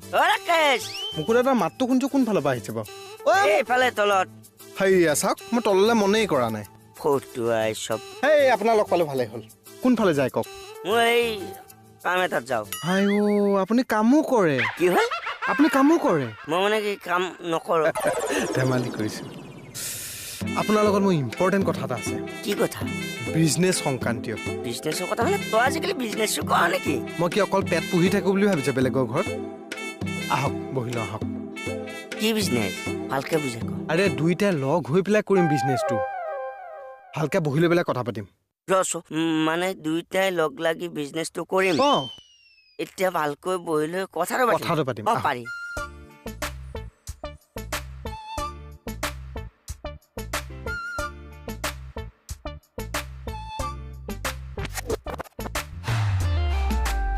ৰাকেশ মুকুট এটা মাতটো শুনিছো কোনফালৰ পৰা আহিছে বাৰু এইফালে তলত হেৰিয়া চাওক মই তললৈ মনেই কৰা নাই ফটুৱাই চব হেই আপোনাৰ লগ পালো ভালেই হ'ল কোনফালে যায় কওক মই এই কাম এটাত যাওঁ হাই আপুনি কামো কৰে কি হ'ল আপুনি কামো কৰে মই মানে কি কাম নকৰো ধেমালি কৰিছো আপোনাৰ লগত মোৰ ইম্পৰ্টেণ্ট কথা এটা আছে কি কথা বিজনেছ সংক্ৰান্তীয় বিজনেছৰ কথা মানে তই আজিকালি বিজনেছো কৰ নেকি মই কি অকল পেট পুহি থাকো বুলি ভাবিছে বেলেগৰ ঘৰত আহক বহিলো আহক কি বিজনেছ ভালকে বুজাই ক আৰে দুইটাই লগ হৈ পেলাই কৰিম বিজনেছটো ভালকে বহি লৈ পেলাই কথা পাতিম মানে দুইটাই লগ লাগি বিজনেছটো কৰিম অ এতিয়া ভালকৈ বহি লৈ কথাটো কথাটো পাতিম পাৰি